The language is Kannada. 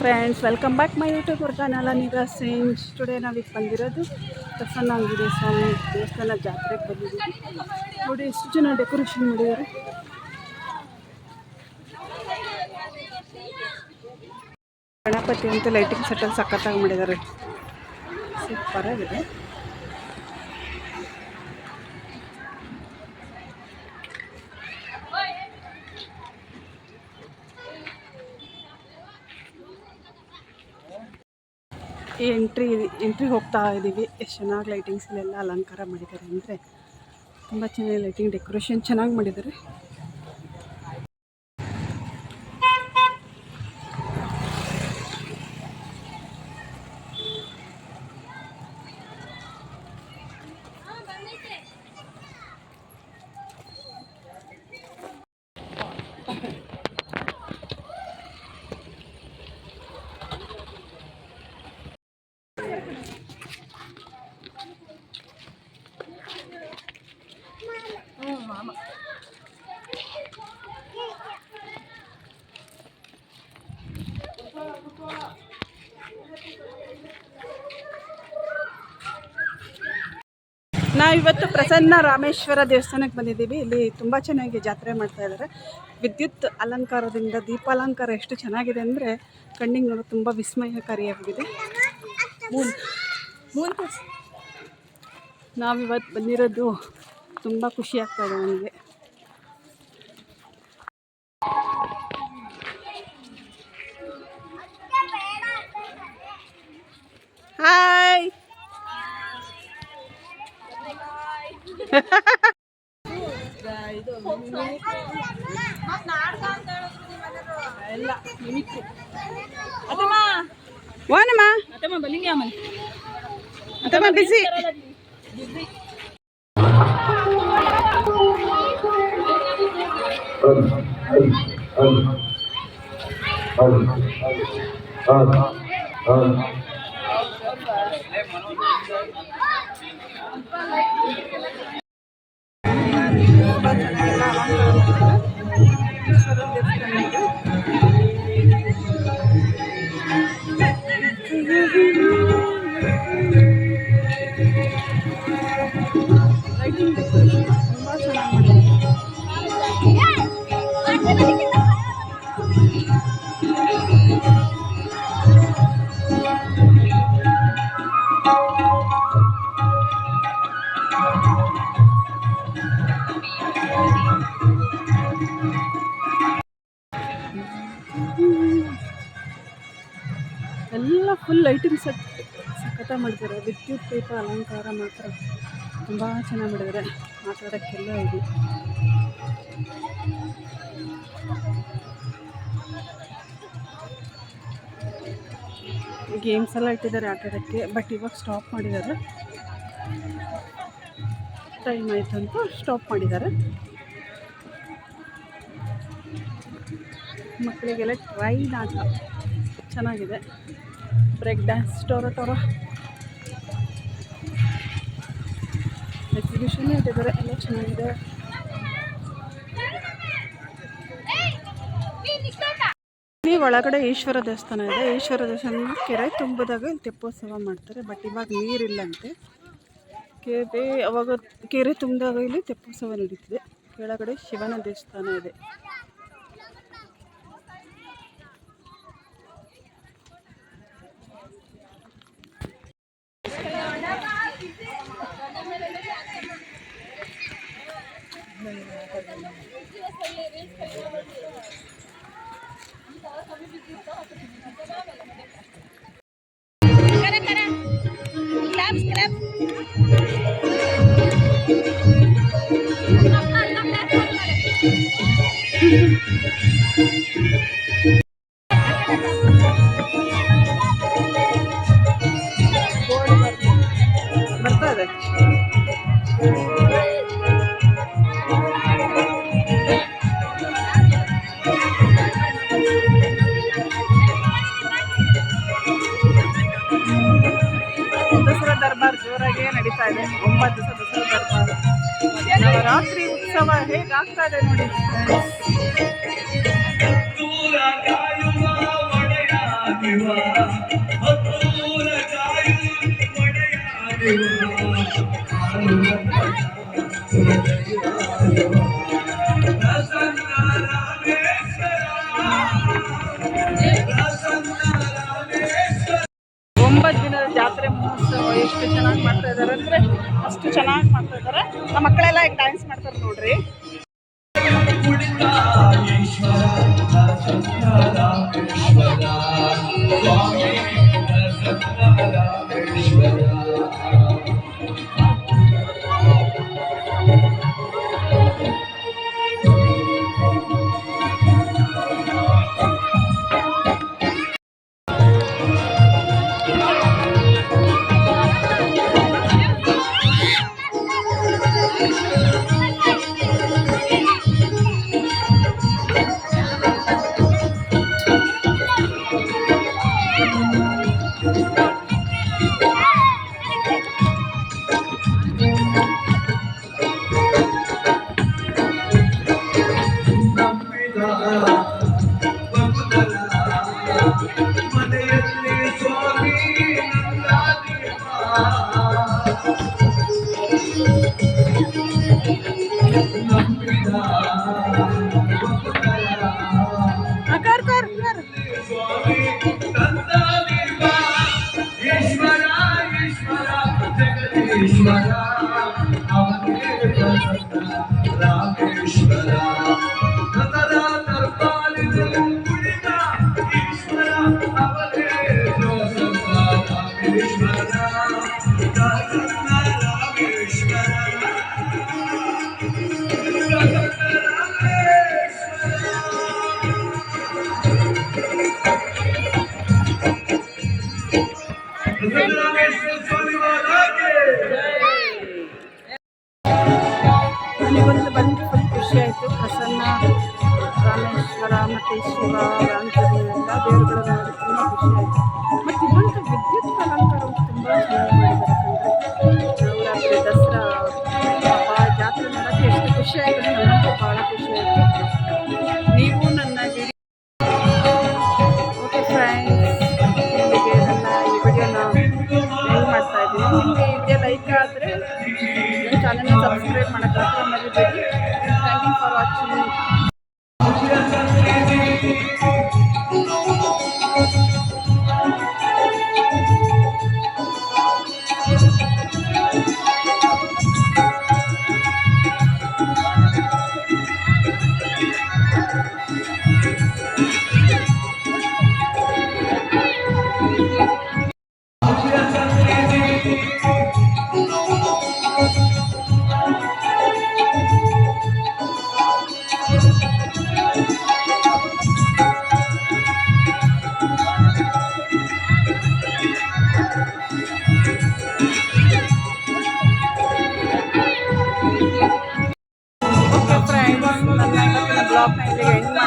Friends, welcome back my YouTube channel Neera Singh. Today ನಾವೀಗ ಬಂದಿರೋದು ಪ್ರಸನ್ನಾಂಜನೇಯ ಸ್ವಾಮಿ ದೇವಸ್ಥಾನ ಜಾತ್ರೆಗೆ ಬಂದಿದ್ದೀವಿ. ನೋಡಿ ಎಷ್ಟು ಜನ ಡೆಕೋರೇಷನ್ ಮಾಡಿದ್ದಾರೆ. ಗಣಪತಿ ಅಂತ ಲೈಟಿಂಗ್ ಸೆಟ್ಟಲ್ಲಿ ಸಖತ್ತಾಗಿ ಮಾಡಿದ್ದಾರೆ, ಸೂಪರ್ ಆಗಿದೆ. ಎಂಟ್ರಿ ಹೋಗ್ತಾ ಇದ್ದೀವಿ. ಎಷ್ಟು ಚೆನ್ನಾಗಿ ಲೈಟಿಂಗ್ಸ್ಲೆಲ್ಲ ಅಲಂಕಾರ ಮಾಡಿದ್ದಾರೆ ಅಂದರೆ ತುಂಬ ಚೆನ್ನಾಗಿ ಲೈಟಿಂಗ್ ಡೆಕೋರೇಷನ್ ಚೆನ್ನಾಗಿ ಮಾಡಿದ್ದಾರೆ. ನಾವಿವತ್ತು ಪ್ರಸನ್ನ ರಾಮೇಶ್ವರ ದೇವಸ್ಥಾನಕ್ಕೆ ಬಂದಿದ್ದೀವಿ. ಇಲ್ಲಿ ತುಂಬ ಚೆನ್ನಾಗಿ ಜಾತ್ರೆ ಮಾಡ್ತಾ ಇದ್ದಾರೆ. ವಿದ್ಯುತ್ ಅಲಂಕಾರದಿಂದ ದೀಪಾಲಂಕಾರ ಎಷ್ಟು ಚೆನ್ನಾಗಿದೆ ಅಂದರೆ ಕಣ್ಣಿಗೆ ನೋಡೋ ತುಂಬ ವಿಸ್ಮಯಕಾರಿಯಾಗಿದೆ. ನಾವಿವತ್ತು ಬಂದಿರೋದು ತುಂಬ ಖುಷಿ ಆಗ್ತಾ ಇದೆ ನನಗೆ. ಹಾಯ್ ಬಿಸಿ ಎಲ್ಲ ಫುಲ್ ಲೈಟಿಂಗ್ ಸಖತ್ತ ಮಾಡಿದ್ದಾರೆ. ವಿದ್ಯುತ್ ದೀಪ ಅಲಂಕಾರ ಮಾತ್ರ ತುಂಬ ಚೆನ್ನಾಗಿ ಮಾಡಿದ್ದಾರೆ. ಆಟಾಡೋಕ್ಕೆಲ್ಲ ಇದೆ. ಗೇಮ್ಸ್ ಎಲ್ಲ ಇಟ್ಟಿದ್ದಾರೆ ಆಟಾಡೋಕ್ಕೆ, ಬಟ್ ಇವಾಗ ಸ್ಟಾಪ್ ಮಾಡಿದ್ದಾರೆ. ಟೈಮ್ ಆಯಿತು ಅಂತ ಸ್ಟಾಪ್ ಮಾಡಿದ್ದಾರೆ. ಮಕ್ಕಳಿಗೆಲ್ಲ ಟ್ರೈನ್ ಆಟ ಚೆನ್ನಾಗಿದೆ. ಬ್ರೇಕ್ ಡ್ಯಾನ್ಸ್, ಟೊರ ಎಕ್ಸಿಬಿಷನ್ ಇಟ್ಟಿದ್ದಾರೆ, ಎಲ್ಲ ಚೆನ್ನಾಗಿದೆ. ಇಲ್ಲಿ ಒಳಗಡೆ ಈಶ್ವರ ದೇವಸ್ಥಾನ ಇದೆ. ಈಶ್ವರ ದೇವಸ್ಥಾನ ಕೆರೆ ತುಂಬಿದಾಗ ಇಲ್ಲಿ ತೆಪ್ಪೋತ್ಸವ ಮಾಡ್ತಾರೆ. ಬಟ್ ಇವಾಗ ನೀರಿಲ್ಲಂತೆ. ಅವಾಗ ಕೆರೆ ತುಂಬಿದಾಗ ಇಲ್ಲಿ ತೆಪ್ಪೋತ್ಸವ ನಡೀತಿದೆ. ಕೆಳಗಡೆ ಶಿವನ ದೇವಸ್ಥಾನ ಇದೆ. ಬರ್ತದೆ. ದಸರಾ ದರ್ಬಾರ್ ಜೋರಾಗಿ ನಡೀತಾ ಇದೆ. 9 ದಿವಸ ದಸರಾ ದರ್ಬಾರ್. ನವರಾತ್ರಿ ಉತ್ಸವ ಹೇಗಾಗ್ತಾ ಇದೆ ನೋಡಿ. 9 ದಿನದ ಜಾತ್ರೆ ಮಹೋತ್ಸವ ಎಷ್ಟು ಚೆನ್ನಾಗಿ ಮಾಡ್ತಾ ಇದ್ದಾರೆ ಅಂದರೆ ಅಷ್ಟು ಚೆನ್ನಾಗಿ ಮಾಡ್ತಾ ಇದ್ದಾರೆ. ನಮ್ಮ ಮಕ್ಕಳೆಲ್ಲ ಈಗ ಡ್ಯಾನ್ಸ್ ಮಾಡ್ತಾರೆ ನೋಡ್ರಿ. ನನಗೊಂದು ಬಂದು ಫುಲ್ ಖುಷಿ ಆಯಿತು. ಪ್ರಸನ್ನ ರಾಮೇಶ್ವರ ಮತ್ತು ಶಿವ ರಾಮಚಂದ್ರ ಎಲ್ಲ ದೇವರುಗಳು ನೋಡಿ ತುಂಬ ಖುಷಿ ಆಯಿತು. ಮತ್ತು ಇನ್ನೊಂದು ವಿದ್ಯುತ್ ಅಲಂಕಾರವು ತುಂಬ ಚೆನ್ನಾಗಿ ಮಾಡಿದ್ದಾರೆ. ನವರಾತ್ರಿ ದಸರಾ ಹಬ್ಬ ಜಾತ್ರೆ ನೋಡೋಕ್ಕೆ ಎಷ್ಟು ಖುಷಿ ಆಯಿತು, ನಮಗೂ ಭಾಳ ಖುಷಿ ಆಯಿತು. ನೀವು ನನ್ನ ಓಕೆ ಫ್ರೆಂಡ್ಸ್, ನಿಮಗೆ ನನ್ನ ಈ ವಿಡಿಯೋನ ಎಂಡ್ ಮಾಡ್ತಾ ಇದ್ದೀನಿ. ನಿಮಗೆ ಈ ವಿಡಿಯೋ ಲೈಕ್ ಆದರೆ ನನ್ನ ಚಾನಲ್ನ ಸಬ್ಸ್ಕ್ರೈಬ್ ಮಾಡೋಕ್ಕಾದ್ರೆ ಮರಿಬೇಡಿ. Thank you for watching. ನನ್ನ ಬ್ಲಾಗ್ನ ಇಲ್ಲಿಗೆ ಎಂಡ್